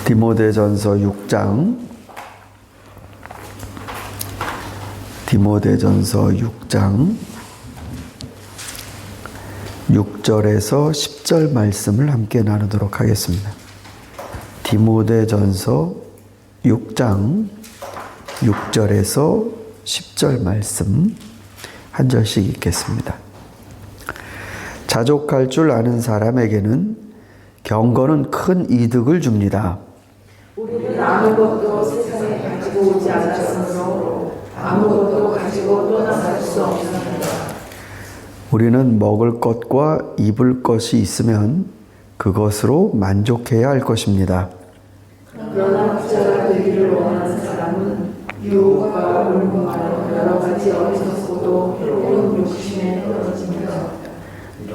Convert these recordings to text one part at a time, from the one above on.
디모데전서 6장 6절에서 10절 말씀을 함께 나누도록 하겠습니다. 디모데전서 6장 6절에서 10절 말씀 한 절씩 읽겠습니다. 자족할 줄 아는 사람에게는 경건은 큰 이득을 줍니다. 우리는 아무것도 세상에 가지고 오지 않았으므로 아무것도 가지고 떠나갈 수 없습니다. 우리는 먹을 것과 입을 것이 있으면 그것으로 만족해야 할 것입니다. 그러나 부자가 되기를 원하는 사람은 유혹과 올무와 여러 가지 어리석고도 해로운 욕심에 떨어집니다.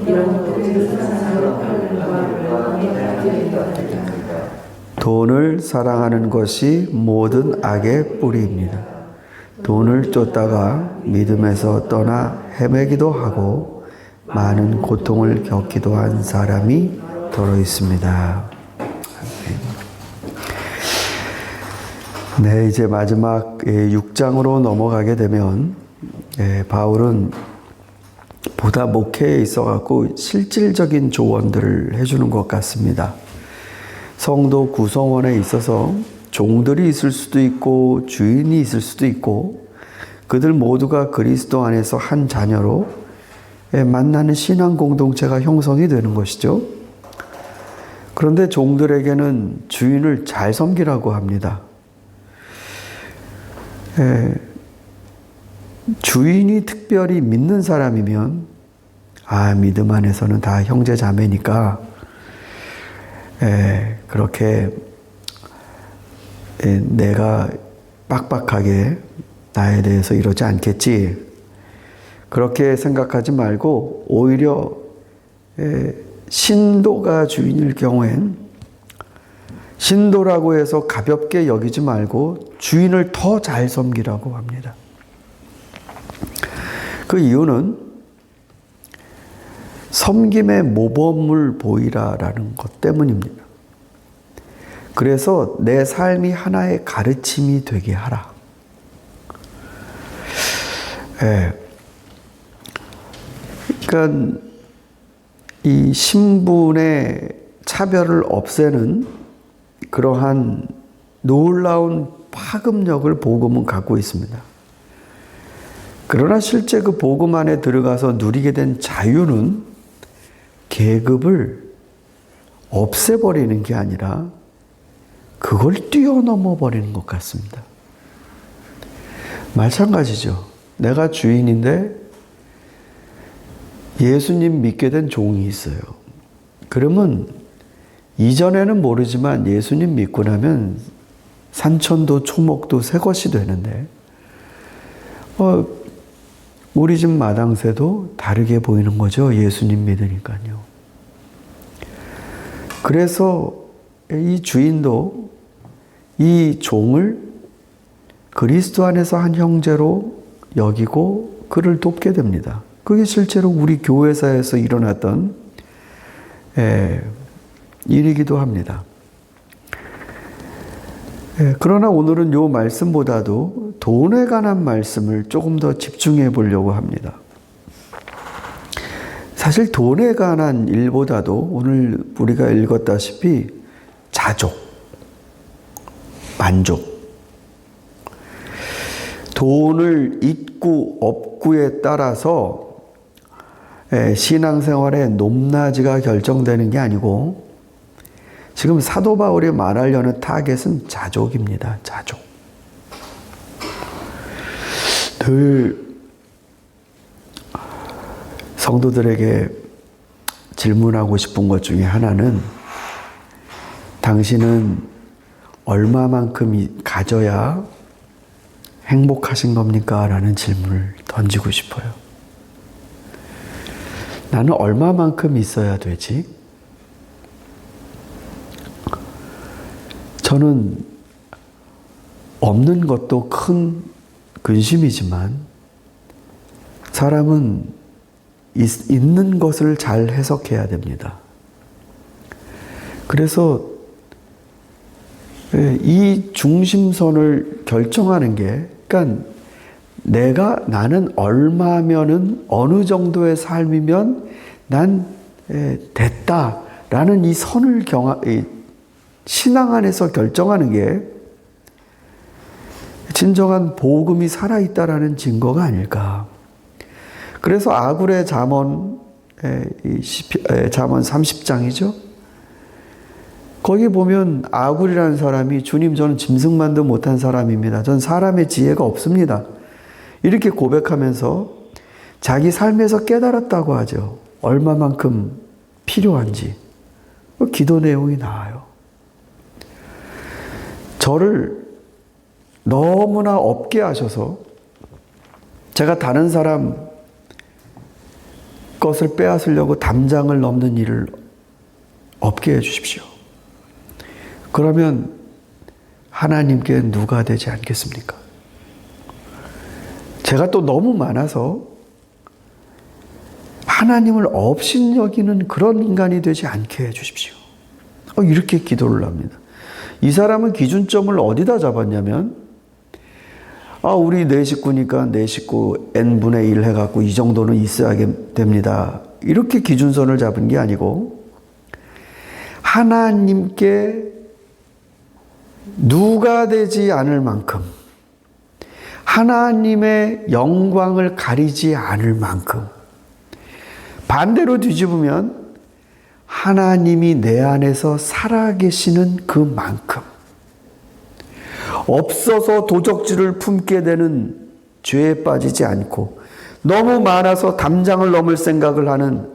이런 것들이 세상의 팔과 멸망에 닿게 됩니다. 돈을 사랑하는 것이 모든 악의 뿌리입니다. 돈을 쫓다가 믿음에서 떠나 헤매기도 하고 많은 고통을 겪기도 한 사람이 더러 있습니다. 네, 이제 마지막 6장으로 넘어가게 되면 바울은 보다 목회에 있어갖고 실질적인 조언들을 해주는 것 같습니다. 성도 구성원에 있어서 종들이 있을 수도 있고 주인이 있을 수도 있고 그들 모두가 그리스도 안에서 한 자녀로 만나는 신앙 공동체가 형성이 되는 것이죠. 그런데 종들에게는 주인을 잘 섬기라고 합니다. 주인이 특별히 믿는 사람이면 믿음 안에서는 다 형제 자매니까 그렇게 내가 빡빡하게 나에 대해서 이러지 않겠지. 그렇게 생각하지 말고 오히려 신도가 주인일 경우엔 신도라고 해서 가볍게 여기지 말고 주인을 더 잘 섬기라고 합니다. 그 이유는 섬김의 모범을 보이라라는 것 때문입니다. 그래서 내 삶이 하나의 가르침이 되게 하라. 그러니까 이 신분의 차별을 없애는 그러한 놀라운 파급력을 복음은 갖고 있습니다. 그러나 실제 그 복음 안에 들어가서 누리게 된 자유는 계급을 없애버리는 게 아니라 그걸 뛰어넘어 버리는 것 같습니다. 마찬가지죠. 내가 주인인데 예수님 믿게 된 종이 있어요. 그러면 이전에는 모르지만 예수님 믿고 나면 산천도 초목도 새 것이 되는데 우리 집 마당새도 다르게 보이는 거죠. 예수님 믿으니까요. 그래서 이 주인도 이 종을 그리스도 안에서 한 형제로 여기고 그를 돕게 됩니다. 그게 실제로 우리 교회사에서 일어났던 일이기도 합니다. 그러나 오늘은 이 말씀보다도 돈에 관한 말씀을 조금 더 집중해 보려고 합니다. 사실 돈에 관한 일보다도 오늘 우리가 읽었다시피 자족, 만족, 돈을 있고 없고에 따라서 신앙생활의 높낮이가 결정되는 게 아니고 지금 사도 바울이 말하려는 타겟은 자족입니다. 자족. 늘 성도들에게 질문하고 싶은 것 중에 하나는 당신은 얼마만큼 가져야 행복하신 겁니까? 라는 질문을 던지고 싶어요. 나는 얼마만큼 있어야 되지? 저는 없는 것도 큰 근심이지만 사람은 있는 것을 잘 해석해야 됩니다. 그래서 이 중심선을 결정하는 게, 그러니까 나는 얼마면은 어느 정도의 삶이면 난 됐다라는 이 선을 신앙 안에서 결정하는 게 진정한 복음이 살아있다라는 증거가 아닐까. 그래서 아굴의 잠언 30장이죠. 거기 보면 아굴이라는 사람이 주님 저는 짐승만도 못한 사람입니다. 전 사람의 지혜가 없습니다. 이렇게 고백하면서 자기 삶에서 깨달았다고 하죠. 얼마만큼 필요한지. 기도 내용이 나와요. 저를 너무나 없게 하셔서 제가 다른 사람 것을 빼앗으려고 담장을 넘는 일을 없게 해주십시오. 그러면 하나님께 누가 되지 않겠습니까? 제가 또 너무 많아서 하나님을 업신여기는 그런 인간이 되지 않게 해주십시오. 이렇게 기도를 합니다. 이 사람은 기준점을 어디다 잡았냐면 우리 네 식구니까 네 식구 n분의 1 해갖고 이 정도는 있어야 됩니다. 이렇게 기준선을 잡은 게 아니고 하나님께 누가 되지 않을 만큼 하나님의 영광을 가리지 않을 만큼 반대로 뒤집으면 하나님이 내 안에서 살아계시는 그만큼 없어서 도적질을 품게 되는 죄에 빠지지 않고 너무 많아서 담장을 넘을 생각을 하는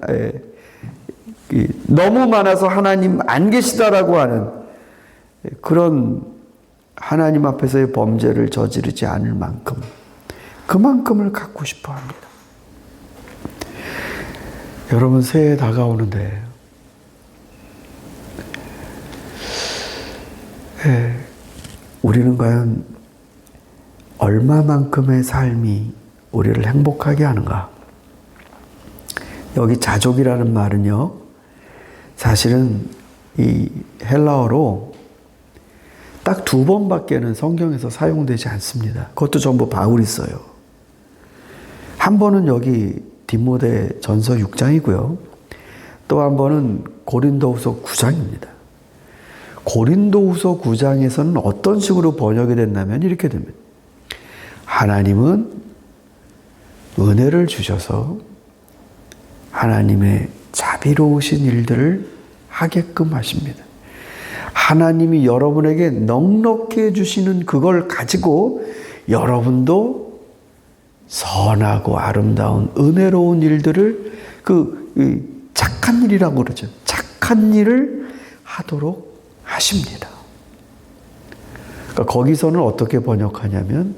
너무 많아서 하나님 안 계시다라고 하는 그런 하나님 앞에서의 범죄를 저지르지 않을 만큼 그만큼을 갖고 싶어 합니다. 여러분 새해 다가오는데 우리는 과연 얼마만큼의 삶이 우리를 행복하게 하는가? 여기 자족이라는 말은요, 사실은 이 헬라어로 딱 2번밖에는 성경에서 사용되지 않습니다. 그것도 전부 바울이 써요. 한 번은 여기 디모데 전서 6장이고요. 또 한 번은 고린도후서 9장입니다. 고린도후서 9장에서는 어떤 식으로 번역이 됐냐면 이렇게 됩니다. 하나님은 은혜를 주셔서 하나님의 자비로우신 일들을 하게끔 하십니다. 하나님이 여러분에게 넉넉히 해주시는 그걸 가지고 여러분도 선하고 아름다운 은혜로운 일들을 착한 일이라고 그러죠. 착한 일을 하도록 하십니다. 그러니까 거기서는 어떻게 번역하냐면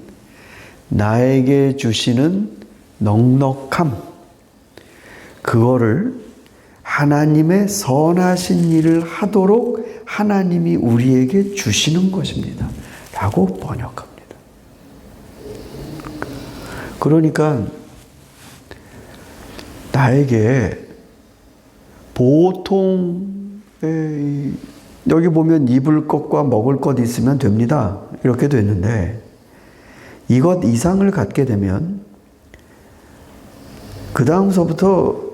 나에게 주시는 넉넉함 그거를 하나님의 선하신 일을 하도록 하나님이 우리에게 주시는 것입니다. 라고 번역합니다. 그러니까 나에게 보통 여기 보면 입을 것과 먹을 것 있으면 됩니다. 이렇게 됐는데 이것 이상을 갖게 되면 그 다음서부터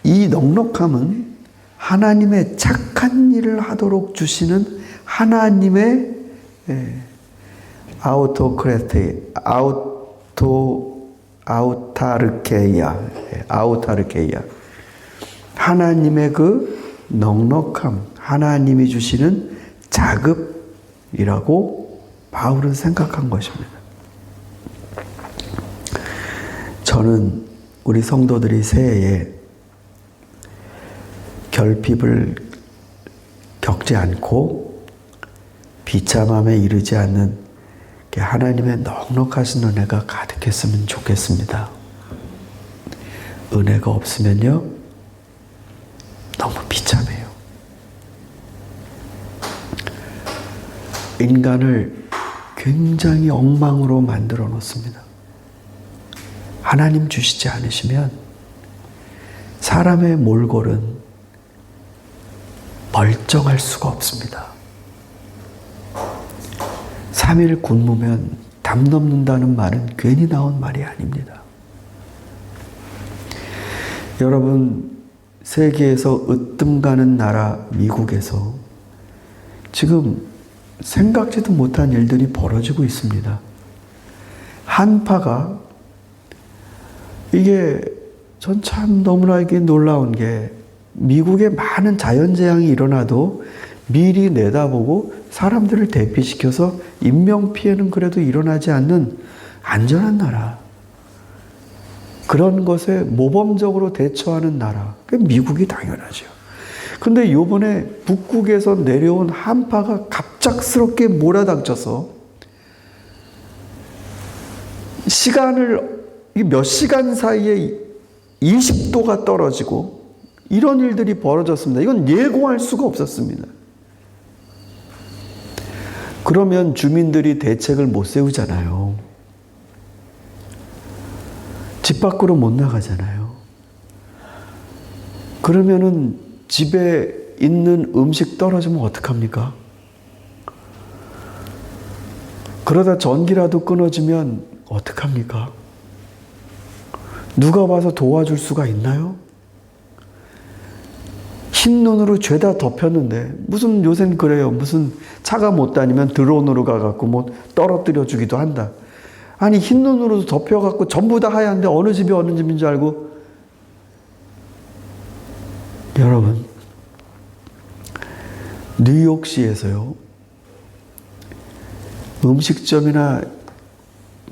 이 넉넉함은 하나님의 착한 일을 하도록 주시는 하나님의 아우타르케이아 하나님의 그 넉넉함 하나님이 주시는 자급이라고 바울은 생각한 것입니다. 저는 우리 성도들이 새해에 결핍을 겪지 않고 비참함에 이르지 않는 하나님의 넉넉하신 은혜가 가득했으면 좋겠습니다. 은혜가 없으면요 너무 비참해요. 인간을 굉장히 엉망으로 만들어 놓습니다. 하나님 주시지 않으시면 사람의 몰골은 멀쩡할 수가 없습니다. 3일 굶으면 담 넘는다는 말은 괜히 나온 말이 아닙니다. 여러분, 세계에서 으뜸 가는 나라 미국에서 지금 생각지도 못한 일들이 벌어지고 있습니다. 한파가, 이게 전 참 너무나 이게 놀라운 게, 미국에 많은 자연재앙이 일어나도 미리 내다보고 사람들을 대피시켜서 인명피해는 그래도 일어나지 않는 안전한 나라, 그런 것에 모범적으로 대처하는 나라, 그게 미국이 당연하죠. 근데 요번에 북극에서 내려온 한파가 갑작스럽게 몰아닥쳐서 몇 시간 사이에 20도가 떨어지고 이런 일들이 벌어졌습니다. 이건 예고할 수가 없었습니다. 그러면 주민들이 대책을 못 세우잖아요. 집 밖으로 못 나가잖아요. 그러면은 집에 있는 음식 떨어지면 어떡합니까? 그러다 전기라도 끊어지면 어떡합니까? 누가 와서 도와줄 수가 있나요? 흰 눈으로 죄다 덮였는데, 무슨 요새는 그래요. 무슨 차가 못 다니면 드론으로 가갖고 뭐 떨어뜨려 주기도 한다. 아니, 흰 눈으로 덮여갖고 전부 다 하얀데 어느 집이 어느 집인 줄 알고. 여러분, 뉴욕시에서요, 음식점이나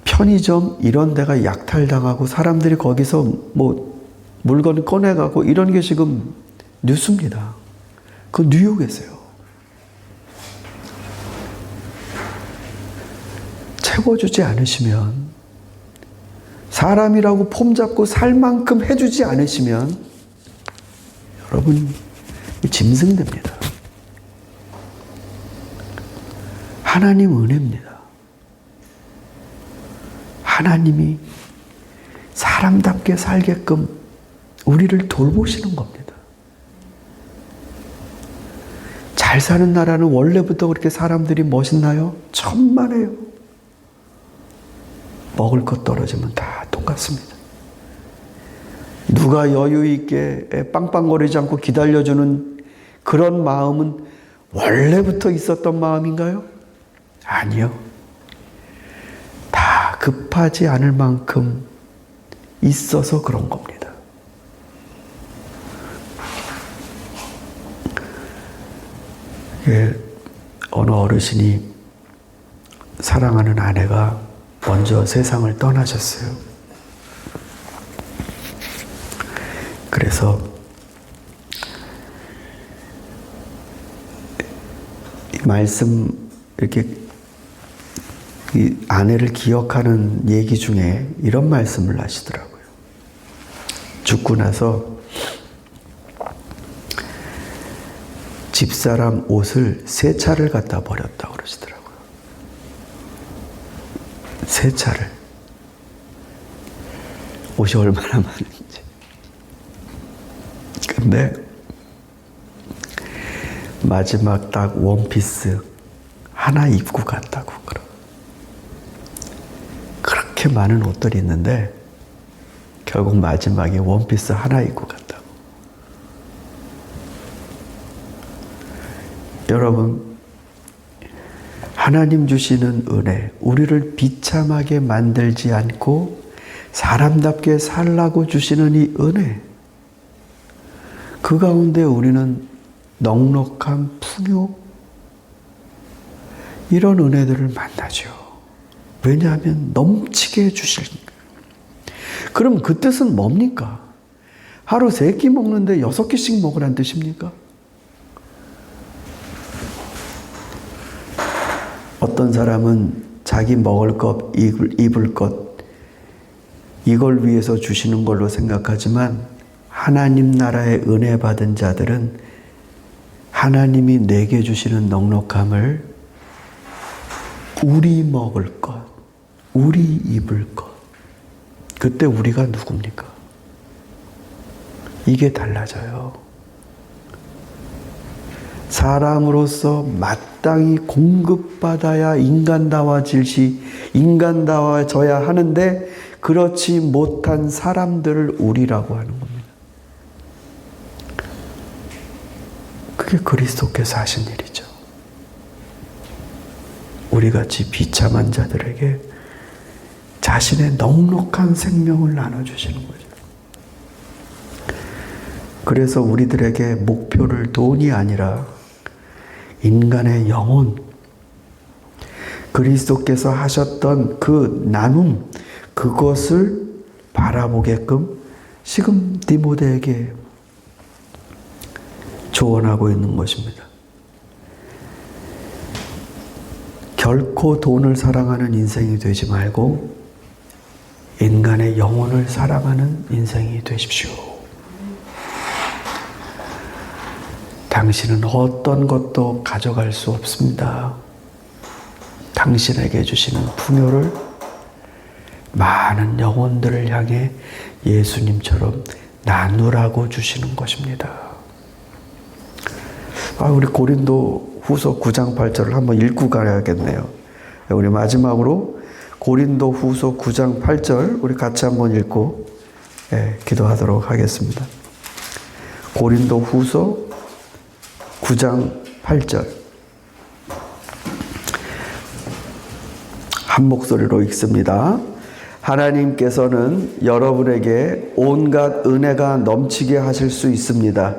편의점 이런 데가 약탈당하고 사람들이 거기서 뭐 물건 꺼내가고 이런 게 지금 뉴스입니다. 그 뉴욕에서요. 채워주지 않으시면, 사람이라고 폼 잡고 살 만큼 해주지 않으시면 여러분 짐승됩니다. 하나님 은혜입니다. 하나님이 사람답게 살게끔 우리를 돌보시는 겁니다. 잘 사는 나라는 원래부터 그렇게 사람들이 멋있나요? 천만에요. 먹을 것 떨어지면 다 똑같습니다. 누가 여유 있게 빵빵거리지 않고 기다려주는 그런 마음은 원래부터 있었던 마음인가요? 아니요. 다 급하지 않을 만큼 있어서 그런 겁니다. 어느 어르신이 사랑하는 아내가 먼저 세상을 떠나셨어요. 그래서 이 말씀, 이렇게 이 아내를 기억하는 얘기 중에 이런 말씀을 하시더라고요. 죽고 나서 집사람 옷을 세 차를 갖다 버렸다고 그러시더라고요. 세 차를. 옷이 얼마나 많은지. 근데 마지막 딱 원피스 하나 입고 갔다고 그러. 그렇게 많은 옷들이 있는데 결국 마지막에 원피스 하나 입고 갔다고. 여러분, 하나님 주시는 은혜, 우리를 비참하게 만들지 않고 사람답게 살라고 주시는 이 은혜, 그 가운데 우리는 넉넉한 풍요, 이런 은혜들을 만나죠. 왜냐하면 넘치게 해주시니까. 그럼 그 뜻은 뭡니까? 하루 3끼 먹는데 6끼씩 먹으란 뜻입니까? 어떤 사람은 자기 먹을 것, 입을 것, 이걸 위해서 주시는 걸로 생각하지만 하나님 나라의 은혜 받은 자들은 하나님이 내게 주시는 넉넉함을 우리 먹을 것, 우리 입을 것, 그때 우리가 누굽니까? 이게 달라져요. 사람으로서 마땅히 공급받아야 인간다워져야 하는데 그렇지 못한 사람들을 우리라고 하는 겁니다. 그게 그리스도께서 하신 일이죠. 우리같이 비참한 자들에게 자신의 넉넉한 생명을 나눠주시는 거죠. 그래서 우리들에게 목표를 돈이 아니라 인간의 영혼, 그리스도께서 하셨던 그 나눔, 그것을 바라보게끔 지금 디모데에게 조언하고 있는 것입니다. 결코 돈을 사랑하는 인생이 되지 말고 인간의 영혼을 사랑하는 인생이 되십시오. 당신은 어떤 것도 가져갈 수 없습니다. 당신에게 주시는 풍요를 많은 영혼들을 향해 예수님처럼 나누라고 주시는 것입니다. 우리 고린도 후서 9장 8절을 한번 읽고 가야겠네요. 우리 마지막으로 고린도 후서 9장 8절 우리 같이 한번 읽고 기도하도록 하겠습니다. 고린도 후서 9장 8절 한 목소리로 읽습니다. 하나님께서는 여러분에게 온갖 은혜가 넘치게 하실 수 있습니다.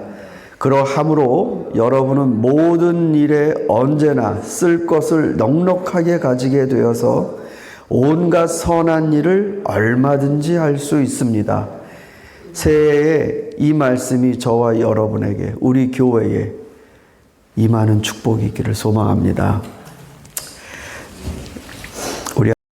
그러함으로 여러분은 모든 일에 언제나 쓸 것을 넉넉하게 가지게 되어서 온갖 선한 일을 얼마든지 할 수 있습니다. 새해에 이 말씀이 저와 여러분에게, 우리 교회에 임하는 축복이 있기를 소망합니다.